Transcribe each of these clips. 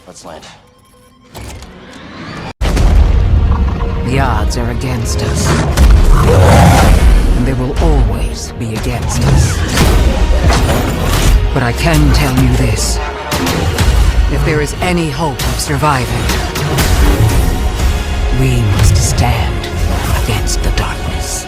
Let's land. The odds are against us. And they will always be against us. But I can tell you this. If there is any hope of surviving, we must stand against the darkness.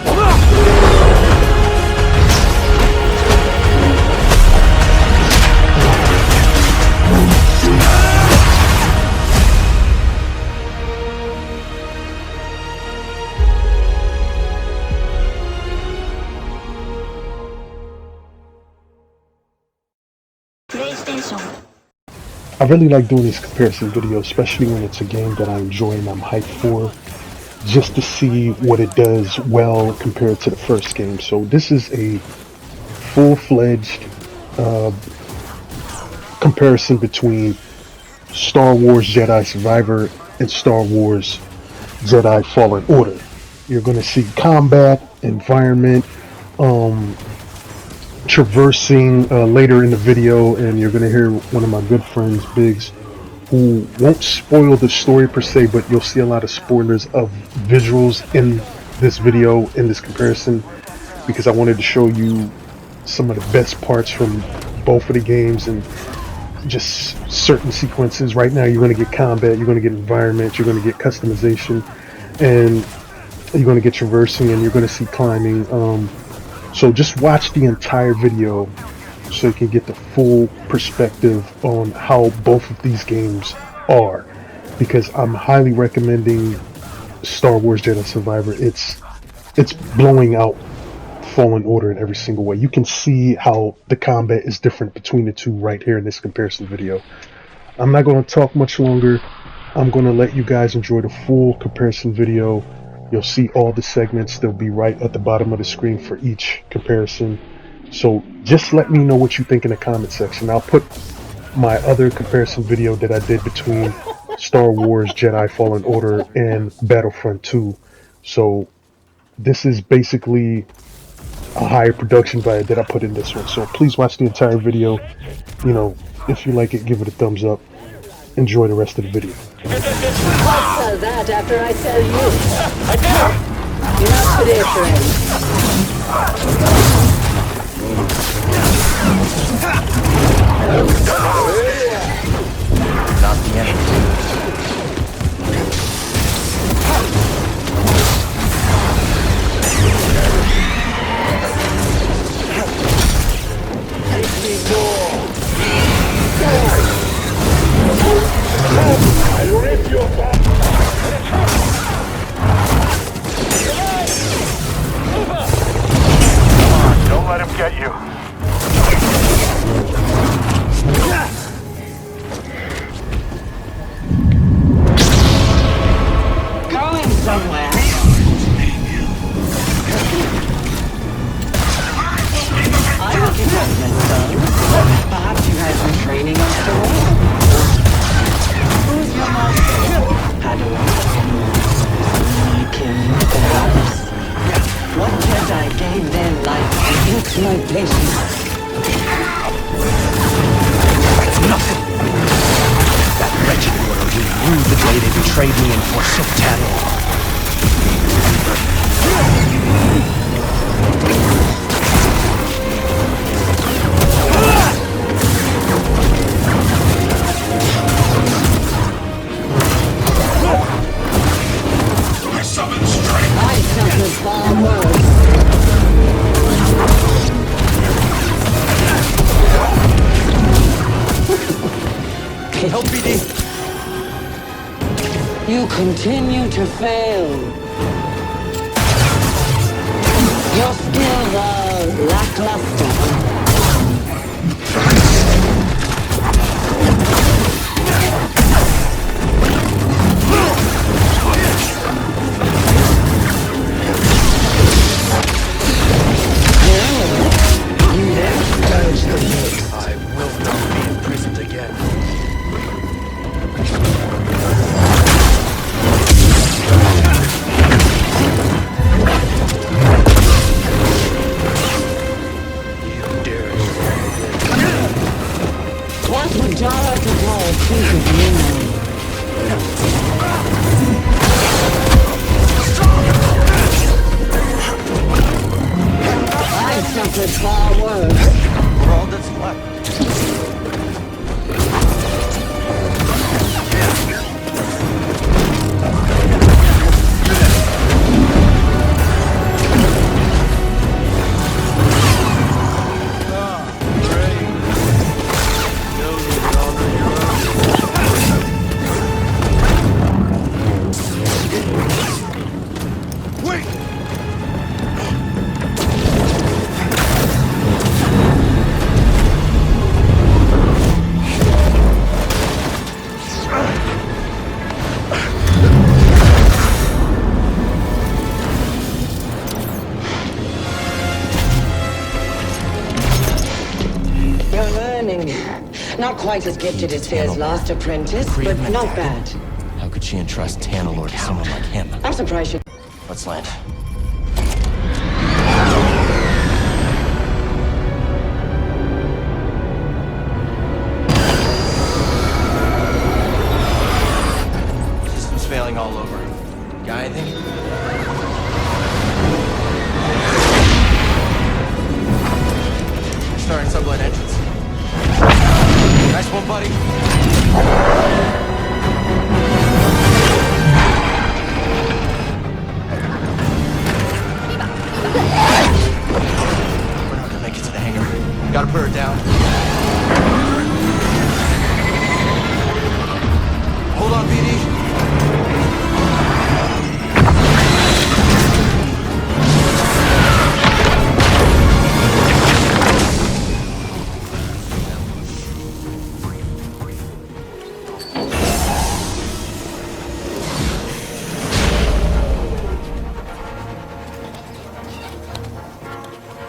I really like doing these comparison videos, especially when it's a game that I enjoy and I'm hyped for, just to see what it does well compared to the first game. So this is a full-fledged comparison between Star Wars Jedi Survivor and Star Wars Jedi Fallen Order. You're going to see combat, environment, traversing later in the video, and you're going to hear one of my good friends, Biggs, who won't spoil the story per se, but you'll see a lot of spoilers of visuals in this video, in this comparison, because I wanted to show you some of the best parts from both of the games and just certain sequences. Right now you're going to get combat, you're going to get environment, you're going to get customization, and you're going to get traversing, and you're going to see climbing. So just watch the entire video so you can get the full perspective on how both of these games are, because I'm highly recommending Star Wars Jedi Survivor. It's blowing out Fallen Order in every single way. You can see how the combat is different between the two right here in this comparison video. I'm not going to talk much longer. I'm going to let you guys enjoy the full comparison video. You'll see all the segments. They'll be right at the bottom of the screen for each comparison. So just let me know what you think in the comment section. I'll put my other comparison video that I did between Star Wars Jedi Fallen Order and Battlefront 2. So this is basically a higher production value that I put in this one. So please watch the entire video. You know, if you like it, give it a thumbs up. Enjoy the rest of the video. I'll sell that after I sell you. I did! Not today, friend. Not the end. Don't let him get you. Going somewhere. I recognize son. Perhaps you had some training after all. Who's your master? Padawan. Anakin, perhaps. What Jedi gave their life to exploitation? That's nothing! That wretched world you ruled the day they betrayed me and forsook Tatooine. I summon strength. I suffered far worse. LPD! You continue to fail. Your skills are lackluster. I will not be imprisoned again. You such a small piece of you. I suffered far worse. We're all that's left. You're learning. Not quite as gifted as Fear's last apprentice, but not bad. How could she entrust Tanalor to someone like him? I'm surprised you... Let's land. System's failing all over. Got anything? Starting sublet entrance. Nice one, buddy. We're not gonna make it to the hangar. Gotta put her down. Hold on, BD.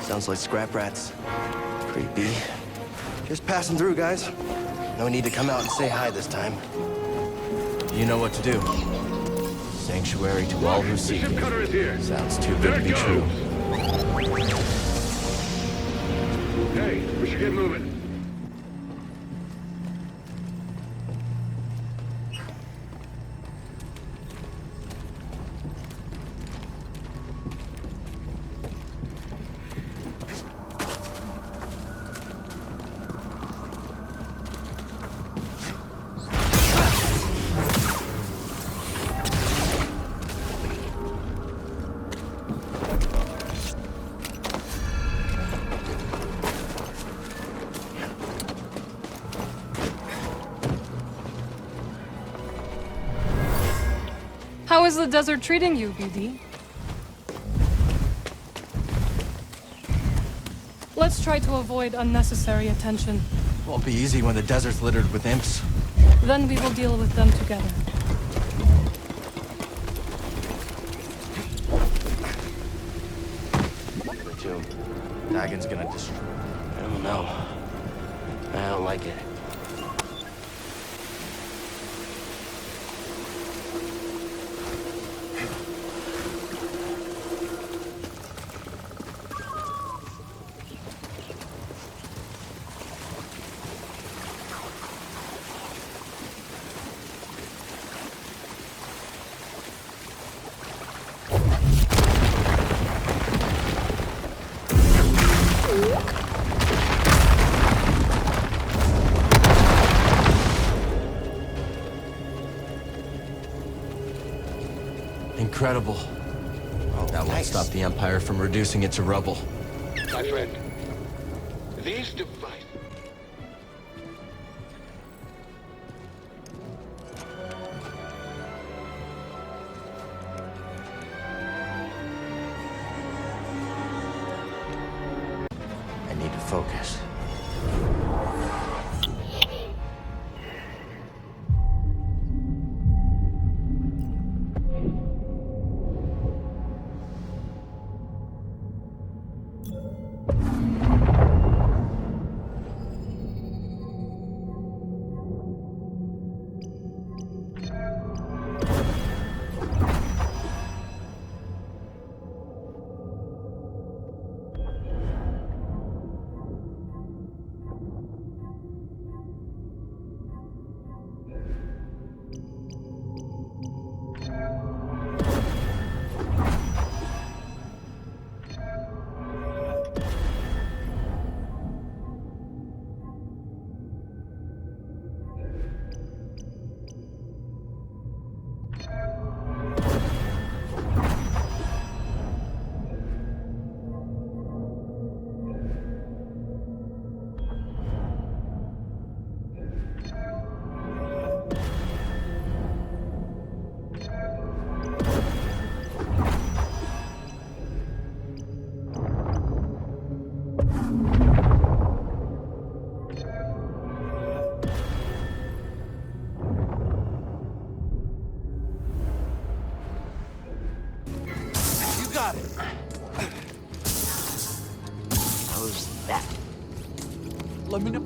Sounds like scrap rats. Creepy. Just passing through, guys. No need to come out and say hi this time. You know what to do. Sanctuary to all who seek it. Cutter is here. Sounds too good to be true. Hey, we should get moving. How is the desert treating you, BD? Let's try to avoid unnecessary attention. Won't be easy when the desert's littered with imps. Then we will deal with them together. The tomb. Dagon's gonna destroy. I don't know. I don't like it. Incredible. That won't stop the Empire from reducing it to rubble. My friend, these devices... I need to focus. Let me know.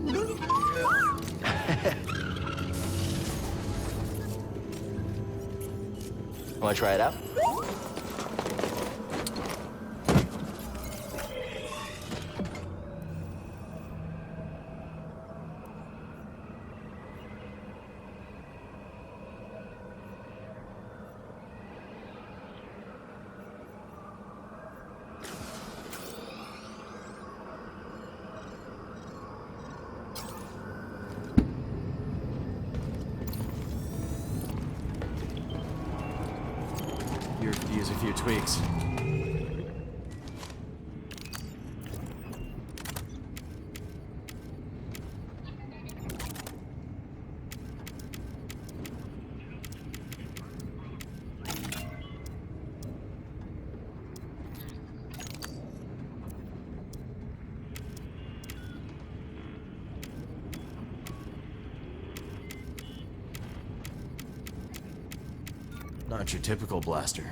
Want to try it out? Here could use a few tweaks. Not your typical blaster.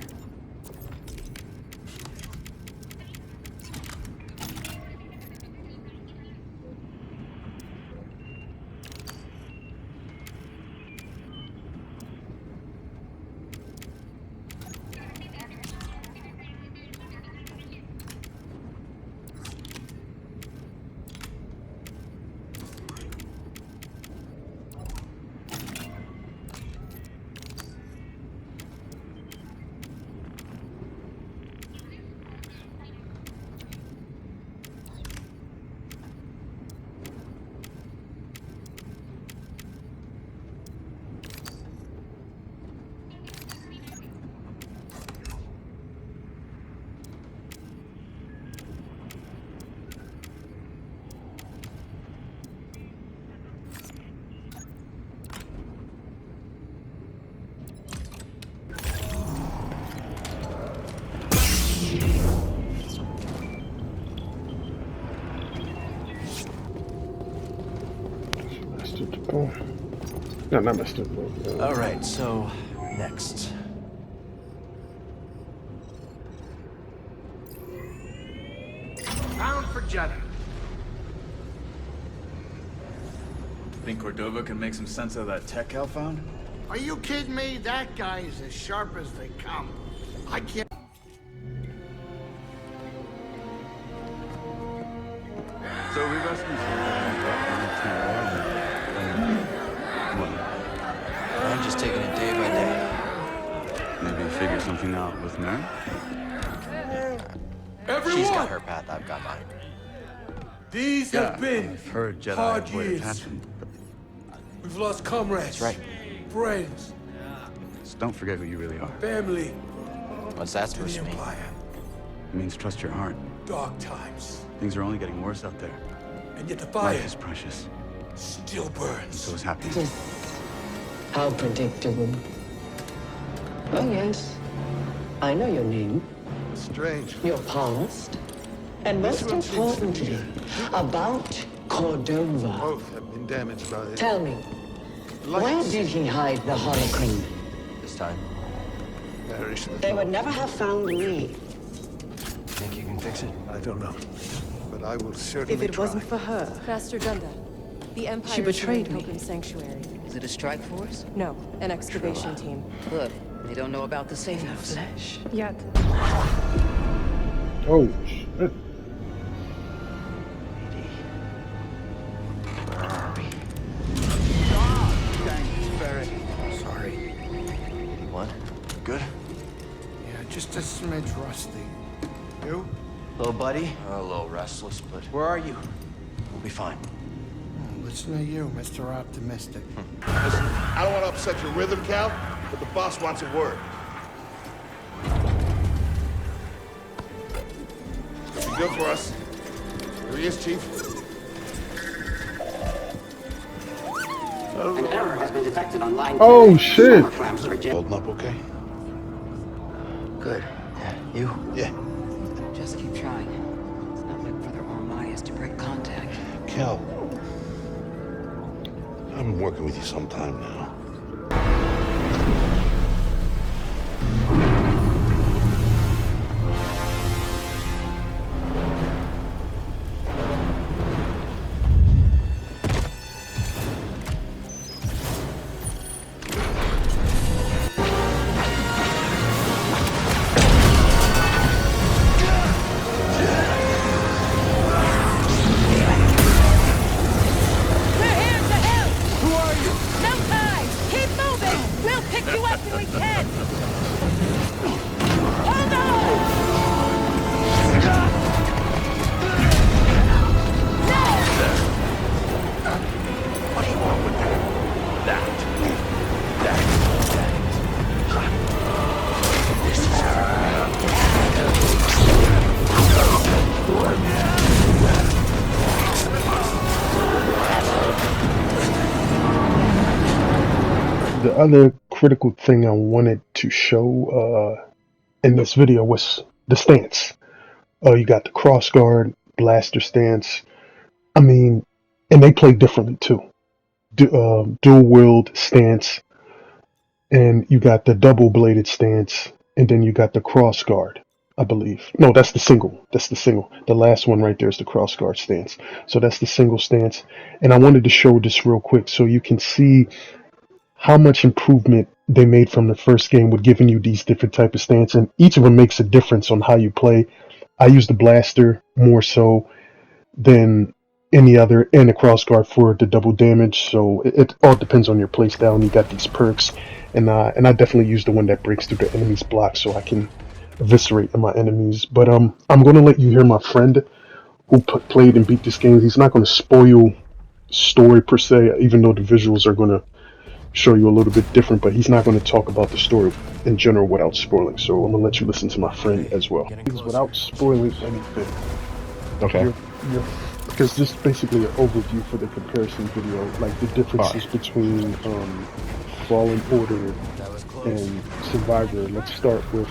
Oh, no, not Mr. All right, so next. Bound for Jedi. Think Cordova can make some sense of that tech Cal found? Are you kidding me? That guy is as sharp as they come. I can't. So we rescued I'm just taking it day by day. maybe figure something out with Mary? She's got her path, I've got mine. These have been I've heard Jedi hard avoid years. attachment. We've lost comrades. That's right. Friends, Just don't forget who you really are. family, What's that to supposed the to mean? Empire. It means trust your heart. Dark times. Things are only getting worse out there. And yet the fire Life is precious. still burns. So is happiness. How predictable. Oh, yes. I know your name, Strange. your past, and most importantly, about Cordova. Both have been damaged by it. Tell me, where did he hide the holocron? This time. Perish the They would never have found me. Think you can fix it? I don't know. But I will certainly If it try. wasn't for her, Master Gunda, the Empire She betrayed me. Open Sanctuary. Is it a strike force? No, an excavation team. Good. They don't know about the safe house. Yet. Oh, shit. Where are we? Sorry. What? Good? Yeah, just a smidge rusty. You? Little buddy? A little restless, but where are you? We'll be fine. Listen to you, Mr. Optimistic. Listen, I don't want to upset your rhythm, Cal, but the boss wants a word. Looking good for us. Here he is, Chief. An error has been detected on line. Oh, shit. Holding up okay? Good. Yeah, you? Yeah. Just keep trying. It's not meant for their Ormayas to break contact. Cal, I've been working with you some time now. we can! Oh What do you want with that? This The other critical thing I wanted to show in this video was the stance. You got the cross guard, blaster stance. I mean, and they play differently too. Dual wield stance, and you got the double bladed stance, and then you got the cross guard, I believe. No, that's the single. That's the single. The last one right there is the cross guard stance. So that's the single stance. And I wanted to show this real quick so you can see how much improvement they made from the first game with giving you these different type of stance, and each of them makes a difference on how you play. I use the blaster more so than any other, and the crossguard for the double damage. So it all depends on your playstyle, and you got these perks. And I definitely use the one that breaks through the enemy's block, so I can eviscerate my enemies. But I'm gonna let you hear my friend who played and beat this game. He's not gonna spoil story per se, even though the visuals are gonna show you a little bit different. But he's not gonna talk about the story in general without spoiling. So I'm gonna let you listen to my friend as well. Without spoiling anything. Okay. Because this is basically an overview for the comparison video, like the differences between Fallen Order and Survivor. Let's start with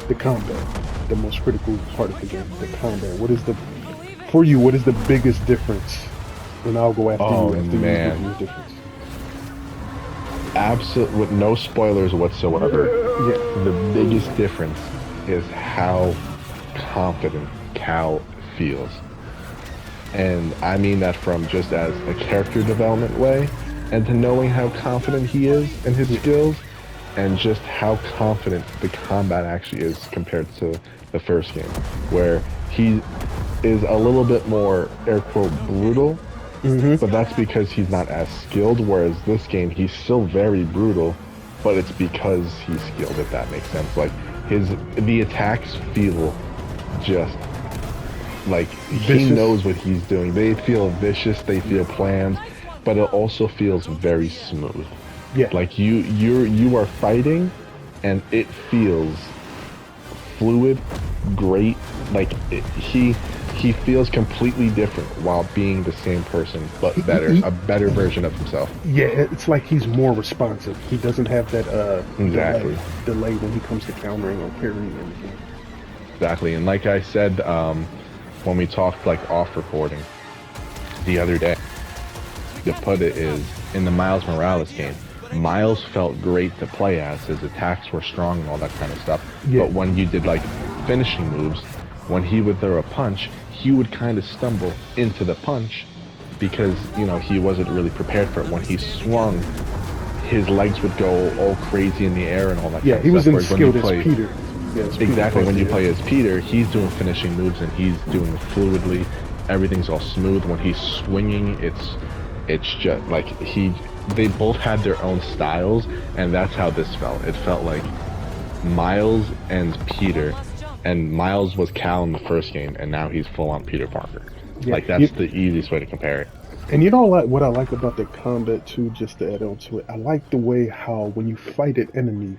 the combat, the most critical part of the game, the combat. What is the biggest difference? And I'll go after you after you give me the difference. With no spoilers whatsoever. Yeah. The biggest difference is how confident Cal feels. And I mean that from just as a character development way, and to knowing how confident he is in his skills, and just how confident the combat actually is compared to the first game, where he is a little bit more, air quote, brutal, but that's because he's not as skilled, whereas this game, he's still very brutal, but it's because he's skilled, if that makes sense. Like, the attacks feel just like he knows what he's doing. They feel vicious, they feel planned, but it also feels very smooth. Yeah. Like you are fighting, and it feels fluid, great. Like he feels completely different while being the same person, but better, a better version of himself. Yeah, it's like he's more responsive. He doesn't have that exactly delay when he comes to countering or parrying anything. Exactly, and like I said, when we talked like off recording the other day, to put it is, in the Miles Morales game, Miles felt great to play as. His attacks were strong and all that kind of stuff. Yeah. But when you did like finishing moves, when he would throw a punch, he would kind of stumble into the punch because, you know, he wasn't really prepared for it. When he swung, his legs would go all crazy in the air and all that kind of stuff. Yeah, he wasn't skilled as Peter. Exactly, when you play as Peter, he's doing finishing moves and he's doing it fluidly. Everything's all smooth. When he's swinging, it's just like they both had their own styles, and that's how this felt. It felt like Miles and Peter, and Miles was Cal in the first game, and now he's full on Peter Parker. Yeah, like that's the easiest way to compare it. And you know what I like about the combat too, just to add on to it, I like the way how when you fight an enemy,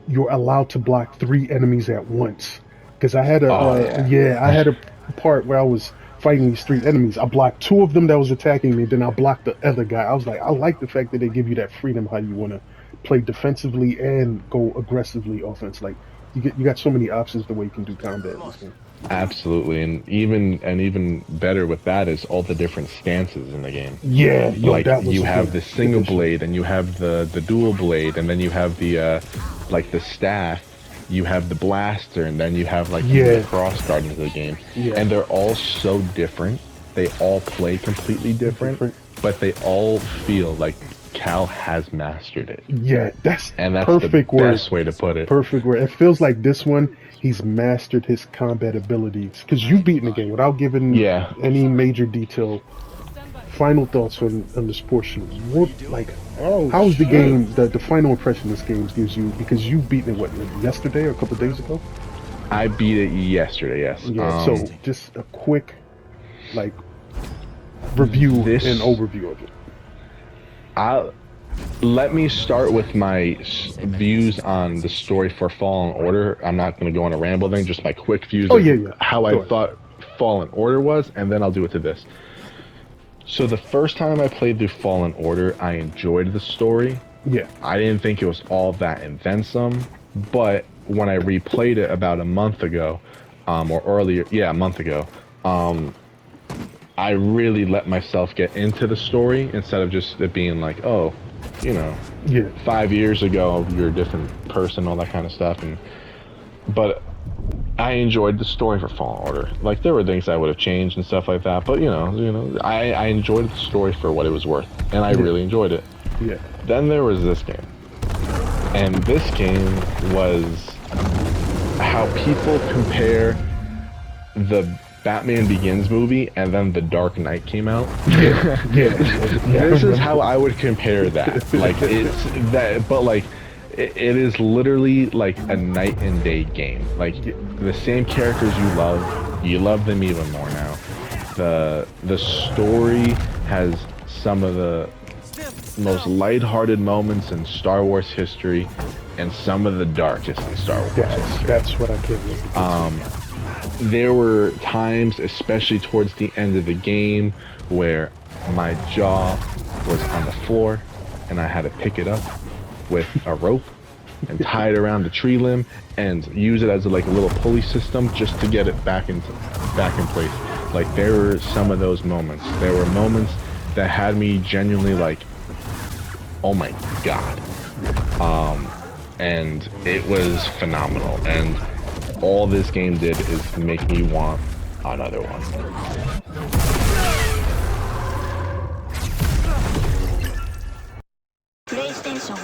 you're allowed to block 3 enemies at once. Because I had I had a part where I was fighting these 3 enemies. I blocked 2 of them that was attacking me, then I blocked the other guy. I was like, I like the fact that they give you that freedom how you want to play defensively and go aggressively offense. Like you got so many options the way you can do combat in this game. Absolutely, and even better with that is all the different stances in the game. Yeah, like you have the single blade, and you have the dual blade, and then you have the like the staff, you have the blaster, and then you have like the cross guard into the game. Yeah. And they're all so different. They all play completely different, but they all feel like Cal has mastered it. Yeah, that's perfect the best way to put it. Perfect word. It feels like this one, he's mastered his combat abilities. Because you've beaten the game without giving any major detail. final thoughts on this portion. What, like, how's the game? The final impression this game gives you, because you beat it like yesterday or a couple of days ago. I beat it yesterday. Yes. Yeah. So just a quick, like, review and overview of it. Let me start with my views on the story for Fallen Order. I'm not going to go on a ramble thing, just my quick views of how I thought Fallen Order was, and then I'll do it to this. So the first time I played through Fallen Order, I enjoyed the story. Yeah. I didn't think it was all that and then some, but when I replayed it about a month ago, or earlier, a month ago, I really let myself get into the story instead of just it being like, oh, 5 years ago you're a different person, all that kind of stuff. But I enjoyed the story for Fallen Order. Like, there were things I would have changed and stuff like that, but I enjoyed the story for what it was worth, and I really enjoyed it. Yeah. Then there was this game, and this game was how people compare the Batman Begins movie and then The Dark Knight came out. This is how I would compare that. Like, it's that, but like, it is literally like a night and day game. Like, the same characters you love them even more now. The story has some of the most lighthearted moments in Star Wars history, and some of the darkest in Star Wars history. That's what I can't wait. There were times, especially towards the end of the game, where my jaw was on the floor and I had to pick it up with a rope and tie it around the tree limb and use it as a little pulley system just to get it back in place. Like, there were some of those moments. There were moments that had me genuinely like, oh my god. And it was phenomenal. And all this game did is make me want another one. PlayStation